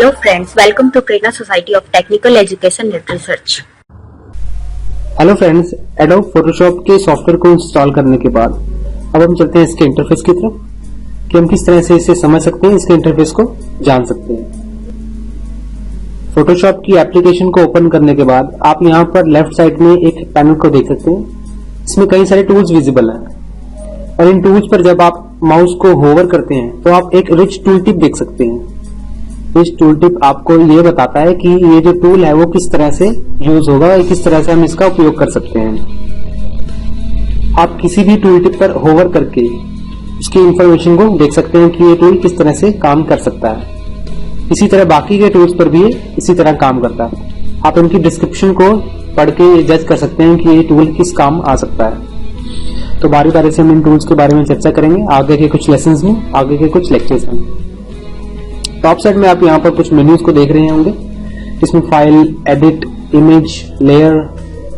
Hello friends, welcome to Prerna Society of Technical Education and Research. Hello friends, adobe Photoshop के software को install करने के बाद अब हम चलते हैं इसके इंटरफेस की तरफ कि हम किस तरह से इसे समझ सकते हैं, इसके इंटरफेस को जान सकते हैं। फोटोशॉप की एप्लीकेशन को ओपन करने के बाद आप यहाँ पर लेफ्ट साइड में एक पैनल को देख सकते हैं। इसमें कई सारे टूल्स विजिबल हैं और इन टूल्स पर जब आप माउस को होवर करते हैं तो आप एक रिच टूल टिप देख सकते हैं। इस टूल टिप आपको ये बताता है कि ये जो टूल है वो किस तरह से यूज होगा और किस तरह से हम इसका उपयोग कर सकते हैं। आप किसी भी टूल टिप पर होवर करके उसकी इंफॉर्मेशन को देख सकते हैं कि ये टूल किस तरह से काम कर सकता है। इसी तरह बाकी के टूल्स पर भी इसी तरह काम करता है। आप इनकी डिस्क्रिप्शन को पढ़ के जज कर सकते हैं कि ये टूल किस काम आ सकता है। तो बारी बारी से हम इन टूल्स के बारे में चर्चा करेंगे आगे के कुछ लेसन्स में, आगे के कुछ लेक्चर्स में। टॉप साइड में आप यहाँ पर कुछ मेन्यूज को देख रहे होंगे। इसमें file, edit, image, layer,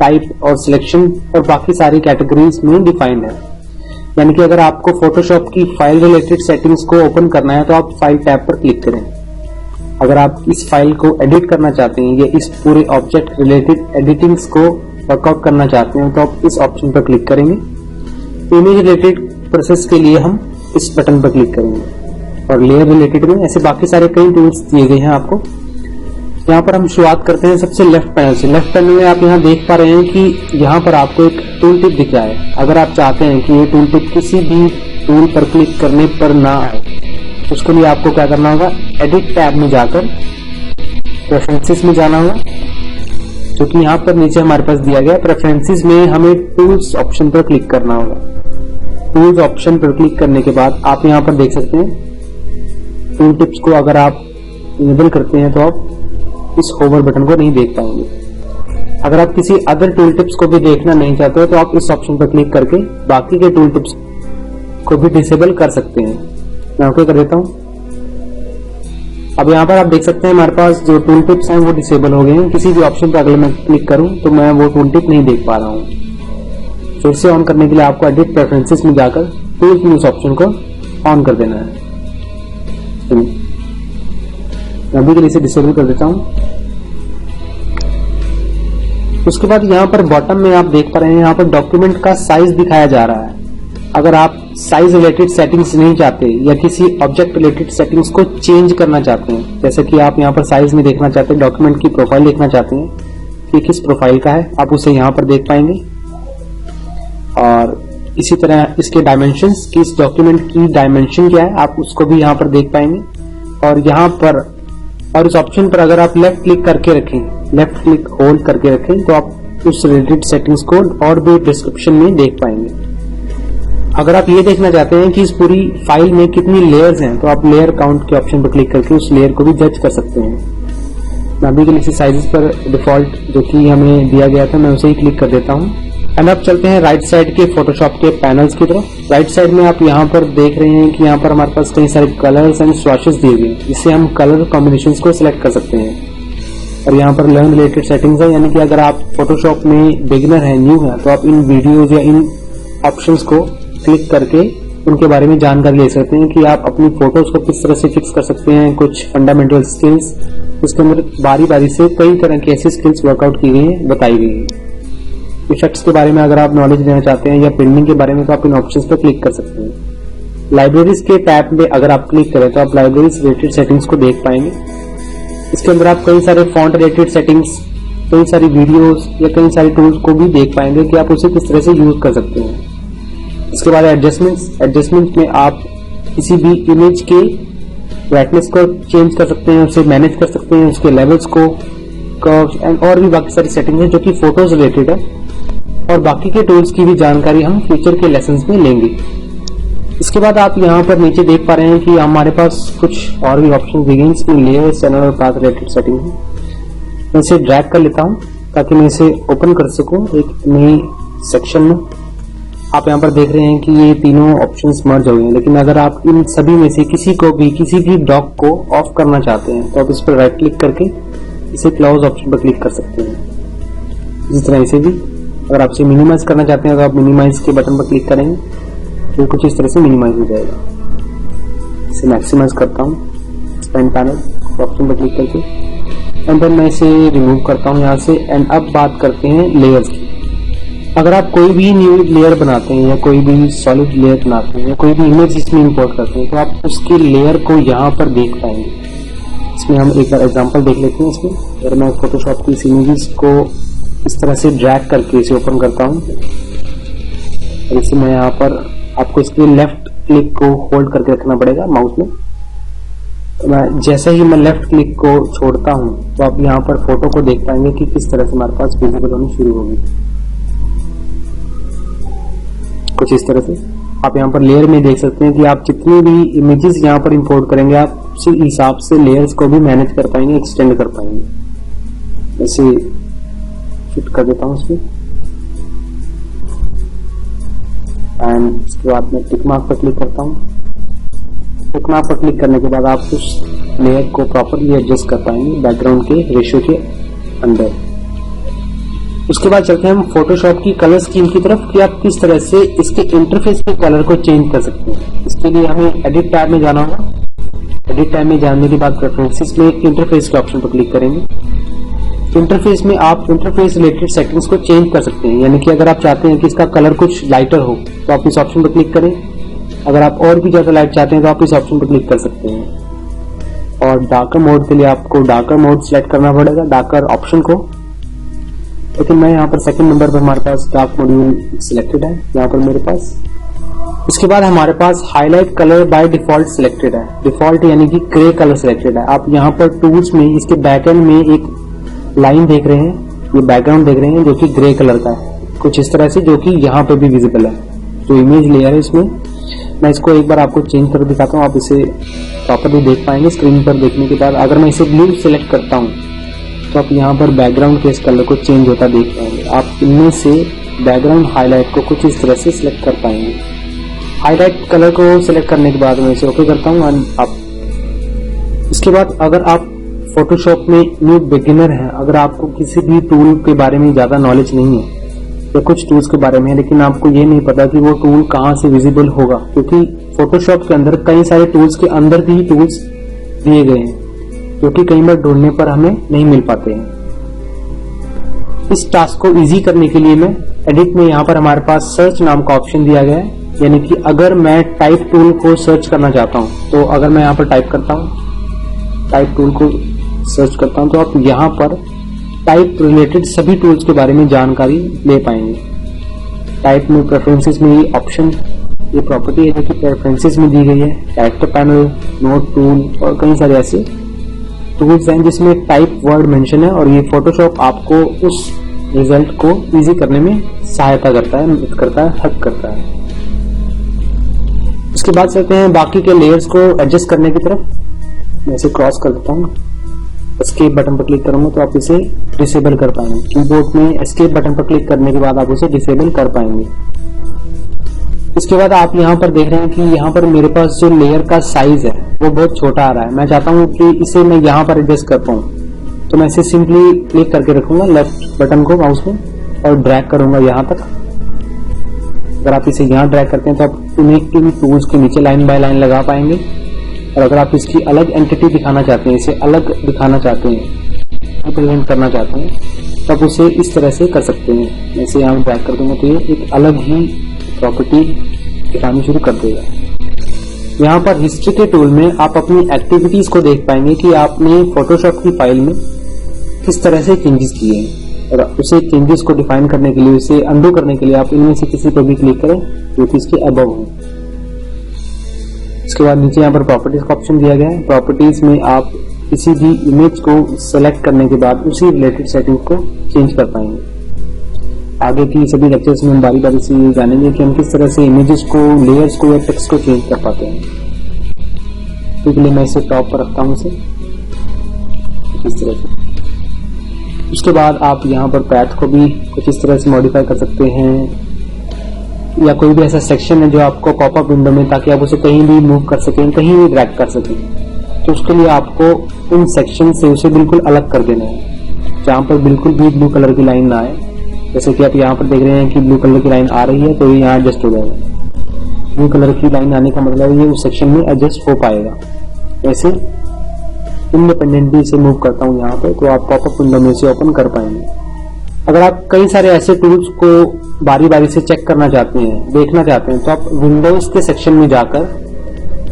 type और सिलेक्शन और बाकी सारी कैटेगरीज में डिफाइंड है। यानी कि अगर आपको फोटोशॉप की फाइल रिलेटेड सेटिंग्स को ओपन करना है तो आप फाइल टैब पर क्लिक करें। अगर आप इस फाइल को एडिट करना चाहते हैं या इस पूरे ऑब्जेक्ट रिलेटेड एडिटिंग्स को वर्कआउट करना चाहते हैं तो आप इस ऑप्शन पर क्लिक करेंगे। इमेज रिलेटेड प्रोसेस के लिए हम इस बटन पर क्लिक करेंगे और लेयर रिलेटेड में ऐसे बाकी सारे कई टूल्स दिए गए हैं आपको। यहाँ पर हम शुरुआत करते हैं सबसे लेफ्ट पैनल से। लेफ्ट पैनल में आप यहाँ देख पा रहे हैं कि यहाँ पर आपको एक टूल टिप दिख रहा है। अगर आप चाहते हैं कि ये टूल टिप किसी भी टूल पर क्लिक करने पर ना आए, उसके लिए आपको क्या करना होगा, एडिट टैब में जाकर प्रेफरेंसेस में जाना होगा, जो कि यहाँ पर नीचे हमारे पास दिया गया। प्रेफरेंसेस में हमें टूल्स ऑप्शन पर क्लिक करना होगा। टूल्स ऑप्शन पर क्लिक करने के बाद आप यहाँ पर देख सकते हैं टूल टिप्स को अगर आप इनेबल करते हैं तो आप इस होवर बटन को नहीं देख पाएंगे। अगर आप किसी अदर टूल टिप्स को भी देखना नहीं चाहते हो तो आप इस ऑप्शन पर क्लिक करके बाकी के टूल टिप्स को भी डिसेबल कर सकते हैं। मैं ओके कर देता हूं। अब यहाँ पर आप देख सकते हैं हमारे पास जो टूल टिप्स हैं वो डिसेबल हो गए हैं। किसी भी ऑप्शन पर अगर मैं क्लिक करूं तो मैं वो टूल टिप नहीं देख पा रहा हूं। फिर से ऑन करने के लिए आपको एडिट प्रेफरेंसेस में जाकर टूल्स में उस ऑप्शन को ऑन कर देना है। अभी के लिए इसे डिसेबल कर देता हूं। उसके बाद यहाँ पर बॉटम में आप देख पा रहे हैं यहाँ पर डॉक्यूमेंट का साइज दिखाया जा रहा है। अगर आप साइज रिलेटेड सेटिंग्स नहीं चाहते या किसी ऑब्जेक्ट रिलेटेड सेटिंग्स को चेंज करना चाहते हैं, जैसे कि आप यहाँ पर साइज में देखना चाहते हैं, डॉक्यूमेंट की प्रोफाइल देखना चाहते हैं कि किस प्रोफाइल का है, आप उसे यहाँ पर देख पाएंगे। और इसी तरह इसके डायमेंशंस कि इस डॉक्यूमेंट की डायमेंशन क्या है आप उसको भी यहाँ पर देख पाएंगे। और यहाँ पर और इस ऑप्शन पर अगर आप लेफ्ट क्लिक करके रखें, लेफ्ट क्लिक होल्ड करके रखें तो आप उस रिलेटेड सेटिंग्स को और भी डिस्क्रिप्शन में देख पाएंगे। अगर आप ये देखना चाहते हैं कि इस पूरी फाइल में कितनी लेयर्स हैं तो आप लेयर काउंट के ऑप्शन पर क्लिक करके उस लेयर को भी जज कर सकते हैं। मैं अभी के लिए साइजेस पर डिफॉल्ट जो कि हमें दिया गया था मैं उसे ही क्लिक कर देता हूँ। एंड अब चलते हैं राइट साइड के फोटोशॉप के पैनल्स की तरफ। राइट साइड में आप यहाँ पर देख रहे हैं कि यहाँ पर हमारे पास कई सारे कलर्स एंड स्वैशेस दिए गए हैं, जिससे हम कलर कॉम्बिनेशंस को सिलेक्ट कर सकते हैं। और यहाँ पर लर्न रिलेटेड सेटिंग्स है, यानी कि अगर आप फोटोशॉप में बिगिनर है, न्यू है, तो आप इन वीडियोज या इन ऑप्शंस को क्लिक करके उनके बारे में जानकारी ले सकते हैं कि आप अपनी फोटोज को किस तरह से फिक्स कर सकते हैं। कुछ फंडामेंटल स्किल्स, उसके अंदर बारी बारी से कई तरह की ऐसी स्किल्स वर्कआउट की गई है, बताई गई है। इफेक्ट्स के बारे में अगर आप नॉलेज लेना चाहते हैं या पेंडिंग के बारे में तो आप इन ऑप्शंस पर क्लिक कर सकते हैं। लाइब्रेरीज के टैब में अगर आप क्लिक करें तो आप लाइब्रेरीज रिलेटेड सेटिंग्स को देख पाएंगे। इसके अंदर आप कई सारे फॉन्ट रिलेटेड सेटिंग्स, कई सारी वीडियोस या कई सारे टूल्स को भी देख पाएंगे कि आप उसे किस तरह से यूज कर सकते हैं। इसके बाद एडजस्टमेंट्स में आप किसी भी इमेज के ब्राइटनेस को चेंज कर सकते हैं, उसे मैनेज कर सकते हैं, उसके लेवल्स को, कर्व्स एंड और भी बाकी सारी सेटिंग्स हैं जो कि फोटोज रिलेटेड है। और बाकी के टूल्स की भी जानकारी हम फ्यूचर के लेसन्स में लेंगे। इसके बाद आप यहाँ पर नीचे देख पा रहे हैं कि हमारे पास कुछ और भी ऑप्शन दिए गए हैं। इसमें लेयर, चैनल और पाथ रिलेटेड सेटिंग है। मैं इसे ड्रैग कर लेता हूँ ताकि मैं इसे ओपन कर सकूं एक नई सेक्शन में। आप यहाँ पर देख रहे हैं कि ये तीनों ऑप्शंस मर्ज हो गए हैं, लेकिन अगर आप इन सभी में से किसी भी डॉक को ऑफ करना चाहते हैं तो आप इस पर राइट क्लिक करके इसे क्लोज ऑप्शन पर क्लिक कर सकते हैं। इस तरह से भी अगर आप इसे मिनिमाइज करना चाहते हैं तो आप मिनिमाइज के बटन पर क्लिक करेंगे तो कुछ इस तरह से मिनिमाइज हो जाएगा। इसे मैक्सिमाइज करता हूँ, एक्सपेंड पैनल। ऑप्शन पर क्लिक करके, एंड देन मैं इसे रिमूव करता हूँ यहाँ से। एंड अब बात करते हैं लेयर्स की। अगर आप कोई भी न्यू लेयर बनाते हैं या कोई भी सॉलिड लेयर बनाते हैं या कोई भी इमेज इसमें इंपोर्ट करते हैं तो आप उसकी लेयर को यहाँ पर देख पाएंगे। इसमें हम एक बार एग्जांपल देख लेते हैं। इसमें अगर मैं फोटोशॉप की इस इमेजेस को इस तरह से ड्रैग करके इसे ओपन करता हूँ और इसे मैं यहाँ पर, आपको इसके लेफ्ट क्लिक को होल्ड करके रखना पड़ेगा माउस में। तो मैं जैसे ही मैं लेफ्ट क्लिक को छोड़ता हूँ तो आप यहाँ पर फोटो को देख पाएंगे कि किस तरह से हमारे पास विजिबल होनी शुरू होगी। कुछ इस तरह से आप यहाँ पर लेयर में देख सकते हैं कि आप जितनी भी इमेजेस यहाँ पर इंपोर्ट करेंगे आप उसी हिसाब से लेयर्स को भी मैनेज कर पाएंगे, एक्सटेंड कर पाएंगे। ऐसे फिट कर देता हूँ इसमें एंड उसके बाद मैं टिक मार्क पर क्लिक करता हूँ। टिक मार्क पर क्लिक करने के बाद आप उस लेयर को प्रॉपरली एडजस्ट कर पाएंगे बैकग्राउंड के रेशियो के अंदर। उसके बाद चलते हैं हम फोटोशॉप की कलर स्कीम की तरफ कि आप किस तरह से इसके इंटरफेस के कलर को चेंज कर सकते हैं। इसके लिए हमें एडिट टैब में जाना होगा। एडिट टैब में जाने के बाद प्रेफरेंसेस में इंटरफेस के ऑप्शन पर क्लिक करेंगे। इंटरफेस में आप इंटरफेस रिलेटेड सेटिंग्स को चेंज कर सकते हैं, यानी कि अगर आप चाहते हैं कि इसका कलर कुछ लाइटर हो तो आप इस ऑप्शन पर क्लिक करें। अगर आप और भी ज्यादा लाइट चाहते हैं तो आप इस ऑप्शन पर क्लिक कर सकते हैं। और डार्कर मोड के लिए आपको डार्कर मोड सिलेक्ट करना पड़ेगा, डार्कर ऑप्शन को। लेकिन मैं यहाँ पर सेकंड नंबर पर हमारे पास डार्क मॉड्यूल सिलेक्टेड है यहाँ पर मेरे पास। उसके बाद हमारे पास highlight colour by default selected है। डिफॉल्ट यानी कि ग्रे कलर सिलेक्टेड है। आप यहाँ पर टूल्स में इसके बैकएंड में एक लाइन देख रहे हैं, ये बैकग्राउंड देख रहे हैं जो कि ग्रे कलर का है, कुछ इस तरह से, जो कि यहाँ पे भी विजिबल है। जो इमेज लेयर है इसमें, मैं इसको एक बार आपको चेंज कर दिखाता हूँ, आप इसे प्रॉपरली देख पाएंगे स्क्रीन पर देखने के बाद। अगर मैं इसे ब्लू सिलेक्ट करता हूँ तो आप यहाँ पर बैकग्राउंड के इस कलर को चेंज होता देख पाएंगे। आप इनमें से बैकग्राउंड हाईलाइट को कुछ इस तरह से सिलेक्ट कर पाएंगे। हाईलाइट कलर को सिलेक्ट करने के बाद मैं इसे ओके करता हूँ। आप इसके बाद अगर आप फोटोशॉप में न्यू बिगिनर हैं, अगर आपको किसी भी टूल के बारे में ज्यादा नॉलेज नहीं है या कुछ टूल्स के बारे में, लेकिन आपको ये नहीं पता कि वो टूल कहाँ से विजिबल होगा, क्योंकि फोटोशॉप के अंदर कई सारे टूल्स के अंदर भी टूल्स दिए गए हैं जो कि कई बार ढूंढने पर हमें नहीं मिल पाते हैं। इस टास्क को इजी करने के लिए मैं एडिट में यहाँ पर हमारे पास सर्च नाम का ऑप्शन दिया गया है, यानी कि अगर मैं टाइप टूल को सर्च करना चाहता हूँ तो अगर मैं यहाँ पर टाइप करता हूँ, टाइप टूल को सर्च करता हूँ, तो आप यहाँ पर टाइप रिलेटेड सभी टूल्स के बारे में जानकारी ले पाएंगे। टाइप में प्रेफरेंसेस में ये ऑप्शन, ये प्रॉपर्टी है जो कि प्रेफरेंसेस में दी गई है। कैरेक्टर पैनल, नोट टूल और कई सारे ऐसे टूल्स हैं जिसमें टाइप वर्ड मेंशन है, और ये फोटोशॉप आपको उस रिजल्ट को इजी करने में सहायता करता है, मदद करता है, हेल्प करता है। उसके बाद चलते हैं बाकी के लेयर्स को एडजस्ट करने की तरफ। मैं इसे क्रॉस कर देता हूँ, एस्केप बटन पर क्लिक करूंगा तो आप इसे डिसेबल कर पाएंगे। कीबोर्ड में एस्केप बटन पर क्लिक करने के बाद आप उसे डिसेबल कर पाएंगे। इसके बाद आप यहाँ पर देख रहे हैं कि यहाँ पर मेरे पास जो लेयर का साइज है वो बहुत छोटा आ रहा है। मैं चाहता हूँ कि इसे मैं यहाँ पर एडजस्ट कर पाऊँ, तो मैं इसे सिंपली क्लिक करके रखूंगा लेफ्ट बटन को माउस में और ड्रैग करूंगा यहाँ तक। अगर आप इसे यहाँ ड्रैग करते हैं तो आप इन टूल्स के नीचे लाइन बाय लाइन लगा पाएंगे। और अगर आप इसकी अलग एंटिटी दिखाना चाहते हैं, इसे अलग दिखाना चाहते हैं, रिप्रेजेंट करना चाहते हैं, तब उसे इस तरह से कर सकते हैं। मैं इसे यहाँ ड्रैग कर दूंगा तो ये एक अलग ही प्रॉपर्टी दिखानी शुरू कर देगा। यहाँ पर हिस्ट्री के टूल में आप अपनी एक्टिविटीज को देख पाएंगे कि आपने फोटोशॉप की फाइल में किस तरह से चेंजेस किए हैं, और उसे चेंजेस को डिफाइन करने के लिए, उसे अंडू करने के लिए आप इनमें से किसी पर भी क्लिक करें जो कि इसके अबव हो। इसके बाद नीचे यहाँ पर प्रॉपर्टीज का ऑप्शन दिया गया है। प्रॉपर्टीज में आप किसी भी इमेज को सेलेक्ट करने के बाद उसी रिलेटेड सेटिंग को चेंज कर पाएंगे। आगे की सभी लेक्चर्स में हम बारी बारी से ये जानेंगे कि हम किस तरह से इमेजेस को, लेयर्स को या टेक्स्ट को चेंज कर पाते हैं। तो इसके लिए मैं इसे टॉप पर रखता हूँ, इसे इस तरह से। उसके बाद आप यहाँ पर पैथ को भी कुछ इस तरह से मॉडिफाई कर सकते हैं, या कोई भी ऐसा सेक्शन है जो आपको पॉपअप विंडो में, ताकि आप उसे कहीं भी मूव कर सकें, कहीं भी ड्रैग कर सकें, तो उसके लिए आपको उन सेक्शन से उसे बिल्कुल अलग कर देना है, जहाँ पर बिल्कुल भी ब्लू कलर की लाइन ना आए। जैसे कि आप यहाँ पर देख रहे हैं कि ब्लू कलर की लाइन आ रही है, तो ये यहाँ एडजस्ट हो जाएगा। ब्लू कलर की लाइन आने का मतलब ये उस सेक्शन में एडजस्ट हो पाएगा। ऐसे इंडिपेंडेंटली इसे मूव करता हूँ यहाँ पे, तो आप पॉपअप विंडो में इसे ओपन कर पाएंगे। अगर आप कई सारे ऐसे टूल्स को बारी बारी से चेक करना चाहते हैं, देखना चाहते हैं, तो आप विंडोज के सेक्शन में जाकर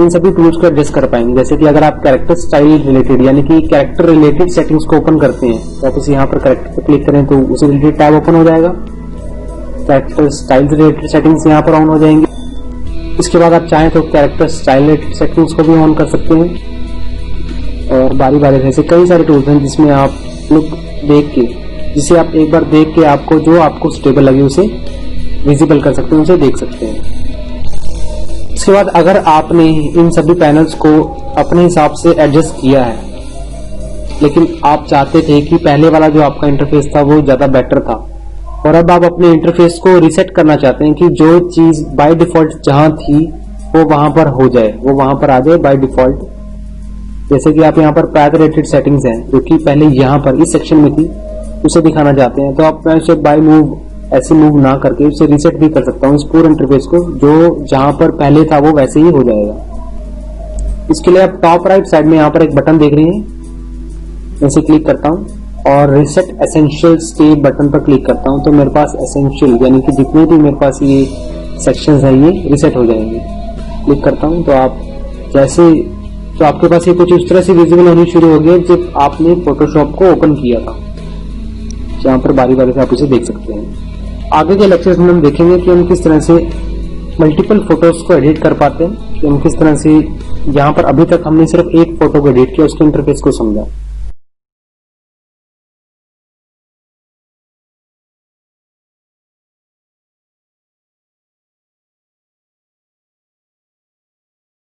इन सभी टूल्स को एडजस्ट कर पाएंगे। जैसे कि अगर आप कैरेक्टर स्टाइल रिलेटेड यानी कि कैरेक्टर रिलेटेड सेटिंग्स को ओपन करते हैं, तो आप इसे यहाँ पर कैरेक्टर पर क्लिक करें तो उसे रिलेटेड टैब ओपन हो जाएगा। कैरेक्टर स्टाइल रिलेटेड सेटिंग्स यहाँ पर ऑन हो जाएंगे। इसके बाद आप चाहें तो कैरेक्टर स्टाइल रिलेटेड सेटिंग्स को भी ऑन कर सकते हैं। और बारी बारी ऐसे कई सारे टूल्स हैं जिसमें आप लुक देख के, जिसे आप एक बार देख के आपको जो आपको सुटेबल लगे उसे विजिबल कर सकते हैं, उसे देख सकते हैं। इसके बाद अगर आपने इन सभी पैनल्स को अपने हिसाब से एडजस्ट किया है, लेकिन आप चाहते थे कि पहले वाला जो आपका इंटरफेस था वो ज्यादा बेटर था, और अब आप अपने इंटरफेस को रीसेट करना चाहते हैं कि जो चीज बाय डिफॉल्ट जहां थी वो वहां पर हो जाए, वो वहां पर आ जाए बाय डिफॉल्ट। जैसे कि आप यहाँ पर पैथ रिलेटेड सेटिंग्स हैं जो कि पहले यहाँ पर इस सेक्शन में थी, उसे दिखाना चाहते हैं, तो आप इसे बाय मूव ऐसे मूव ना करके उसे रीसेट भी कर सकता हूँ इस पूरे इंटरफेस को, जो जहां पर पहले था वो वैसे ही हो जाएगा। इसके लिए आप टॉप राइट साइड में यहाँ पर एक बटन देख रहे हैं, इसे क्लिक करता हूँ और रिसेट एसेंशियल स्टे बटन पर क्लिक करता हूँ, तो मेरे पास एसेंशियल यानी कि जितने भी मेरे पास ये सेक्शंस है ये रिसेट हो जाएंगे। क्लिक करता हूँ तो आप जैसे, तो आपके पास ये कुछ इस तरह से विजिबल होनी शुरू हो गया जब आपने फोटोशॉप को ओपन किया था। यहाँ पर बारी बारी से आप इसे देख सकते हैं। आगे के लेक्चर्स में हम देखेंगे कि हम किस तरह से मल्टीपल फोटोज को एडिट कर पाते हैं, कि हम किस तरह से, यहाँ पर अभी तक हमने सिर्फ एक फोटो को एडिट किया, उसके इंटरफेस को समझा।